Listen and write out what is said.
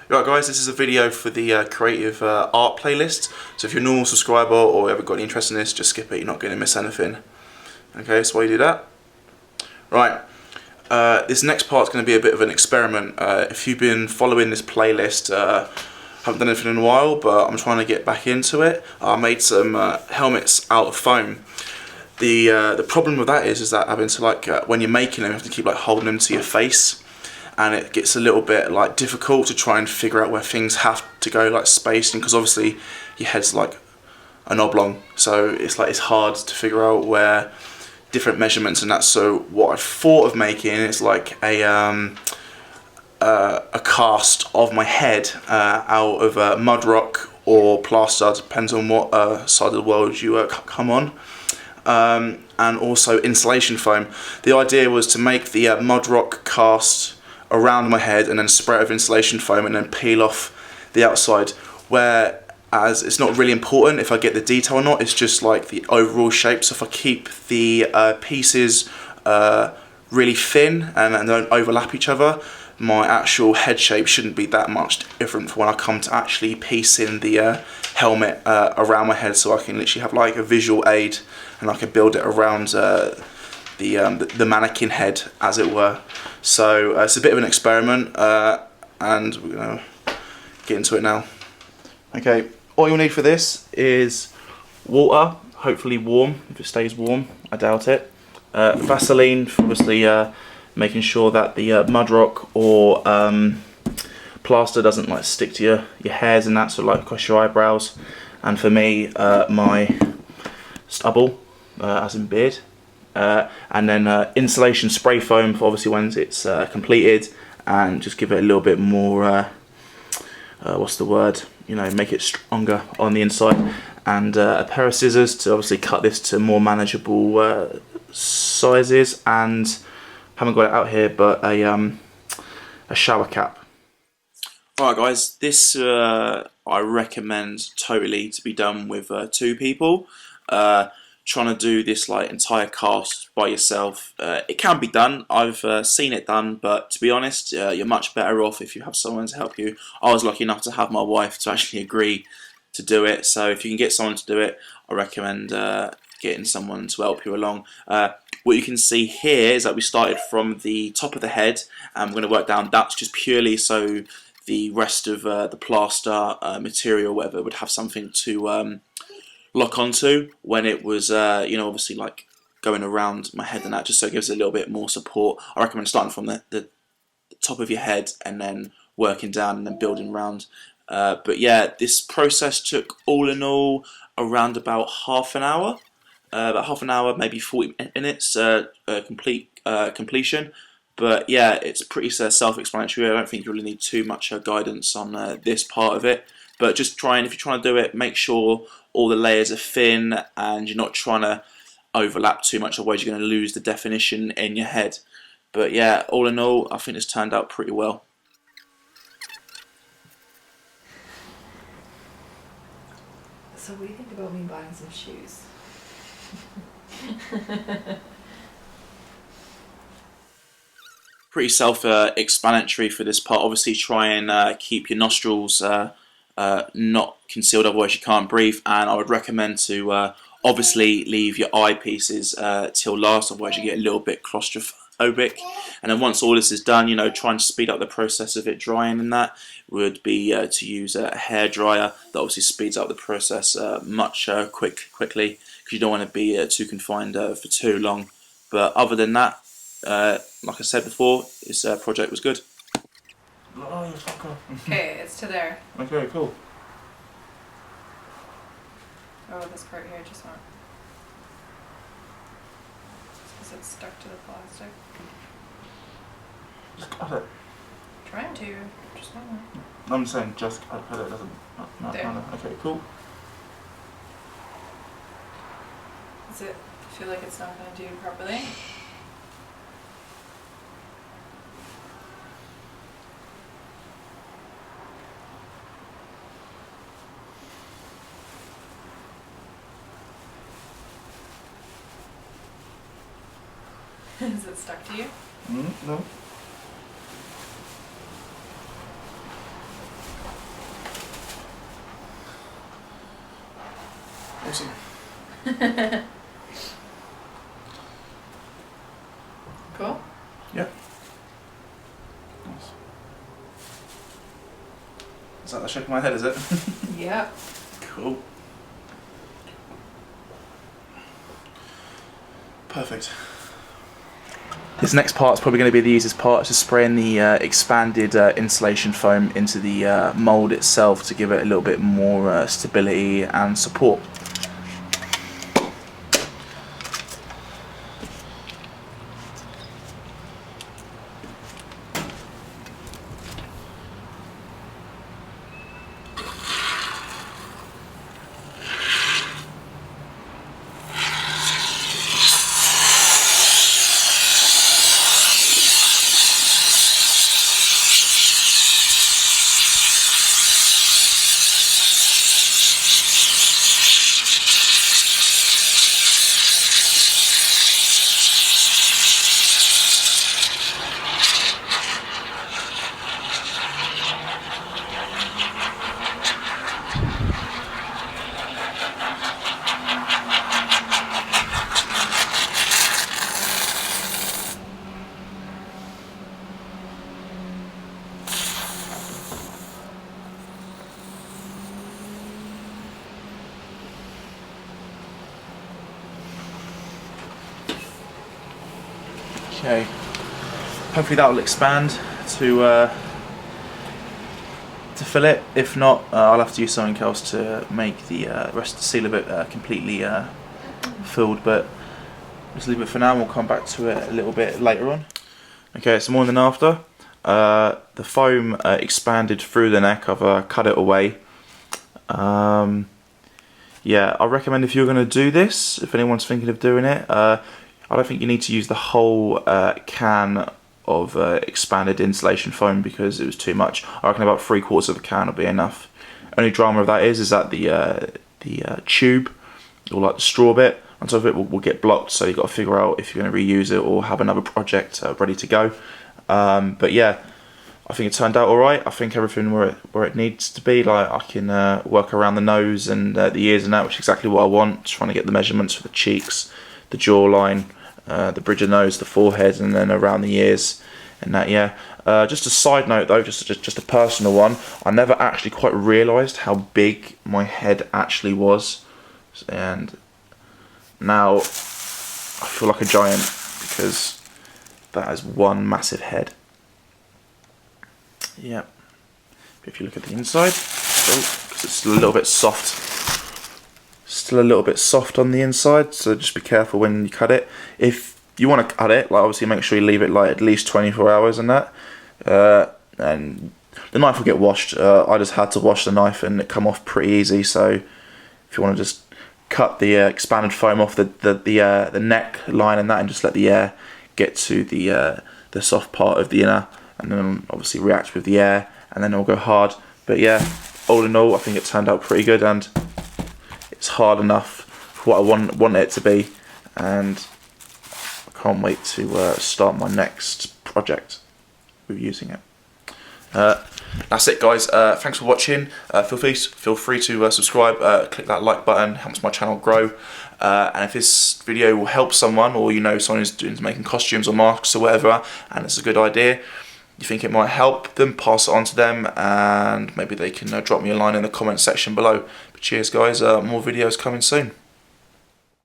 Right guys, this is a video for the creative art playlist. So if you're a normal subscriber or ever got any interest in this, just skip it, you're not going to miss anything. Okay, so why you do that? Right, this next part is going to be a bit of an experiment. If you've been following this playlist, haven't done anything in a while, but I'm trying to get back into it. I made some helmets out of foam. The problem with that is that having to when you're making them, you have to keep holding them to your face. And it gets a little bit difficult to try and figure out where things have to go spacing, because obviously your head's like an oblong, so it's hard to figure out where different measurements and that. So what I thought of making is a cast of my head out of mud rock or plaster, depends on what side of the world you come on. And also insulation foam. The idea was to make the mud rock cast around my head and then spray it with insulation foam and then peel off the outside, whereas it's not really important if I get the detail or not, it's just the overall shape. So if I keep the pieces really thin and don't overlap each other, my actual head shape shouldn't be that much different for when I come to actually piecing the helmet around my head, so I can literally have a visual aid and I can build it around the mannequin head, as it were. So it's a bit of an experiment, and we're going to get into it now. Okay, all you'll need for this is water, hopefully warm, if it stays warm, I doubt it. Vaseline, for obviously making sure that the mud rock or plaster doesn't stick to your hairs and that, so across your eyebrows. And for me, my stubble, as in beard. And then insulation spray foam for obviously when it's completed, and just give it a little bit more, what's the word, make it stronger on the inside, and a pair of scissors to obviously cut this to more manageable sizes, and haven't got it out here, but a shower cap. Alright guys, this I recommend totally to be done with 2 people. Trying to do this entire cast by yourself, it can be done. I've seen it done, but to be honest, you're much better off if you have someone to help you. I was lucky enough to have my wife to actually agree to do it, so if you can get someone to do it, I recommend getting someone to help you along. What you can see here is that we started from the top of the head, and we're going to work down. That's just purely so the rest of the plaster material, whatever, would have something to lock onto when it was obviously going around my head and that, just so it gives it a little bit more support. I recommend starting from the top of your head and then working down and then building around. But yeah, this process took all in all around about half an hour, maybe 40 minutes completion. But yeah, it's pretty self-explanatory. I don't think you really need too much guidance on this part of it. But just if you're trying to do it, make sure all the layers are thin and you're not trying to overlap too much, otherwise you're going to lose the definition in your head. But yeah, all in all, I think it's turned out pretty well. So what do you think about me buying some shoes? Pretty self-explanatory for this part. Obviously try and keep your nostrils not concealed, otherwise you can't breathe, and I would recommend to obviously leave your eyepieces till last, otherwise you get a little bit claustrophobic. And then once all this is done, try and speed up the process of it drying, and that would be to use a hairdryer that obviously speeds up the process much quickly, because you don't want to be too confined for too long. But other than that, like I said before, this project was good. Oh, you fucker. Okay, it's to there. Okay, cool. Oh, this part here just went. Because it's stuck to the plastic. Just cut it. Trying to. Just one more. I'm saying just cut it, doesn't. No, there. no. Okay, cool. Does it feel like it's not going to do properly? Is it stuck to you? No. awesome. Cool. Yeah. Nice. Is that the shape of my head, is it? Yeah. Cool. Perfect. This next part is probably going to be the easiest part, just spraying the expanded insulation foam into the mould itself to give it a little bit more stability and support. Okay, hopefully that will expand to fill it. If not, I'll have to use something else to make the rest of the seal of it completely filled, but just leave it for now and we'll come back to it a little bit later on. Okay, it's more than after. The foam expanded through the neck. I've cut it away. Yeah, I recommend if you're going to do this, if anyone's thinking of doing it, I don't think you need to use the whole can of expanded insulation foam because it was too much. I reckon about 3/4 of a can will be enough. Only drama of that is that the tube, or like the straw bit on top of it, will get blocked. So you've got to figure out if you're going to reuse it or have another project ready to go. But yeah, I think it turned out all right. I think everything where it needs to be. Like I can work around the nose and the ears and that, which is exactly what I want. Just trying to get the measurements for the cheeks, the jawline, the bridge of the nose, the forehead, and then around the ears and that. Yeah. Just a side note though, just a personal one. I never actually quite realised how big my head actually was, and now I feel like a giant because that is one massive head. Yeah. If you look at the inside, because it's still a little bit soft. Still a little bit soft on the inside, so just be careful when you cut it. If you want to cut it, like obviously make sure you leave it like at least 24 hours and that. And the knife will get washed. I just had to wash the knife and it come off pretty easy. So if you want to just cut the expanded foam off the neck line and that, and just let the air get to the soft part of the inner, and then obviously react with the air, and then it'll go hard. But yeah, all in all, I think it turned out pretty good, and it's hard enough for what I want it to be, and I can't wait to start my next project with using it. That's it, guys. Thanks for watching. Feel free to subscribe, click that like button, helps my channel grow. And if this video will help someone, or you know someone who's making costumes or masks or whatever, and it's a good idea, you think it might help them, pass it on to them, and maybe they can drop me a line in the comment section below. But cheers, guys. More videos coming soon.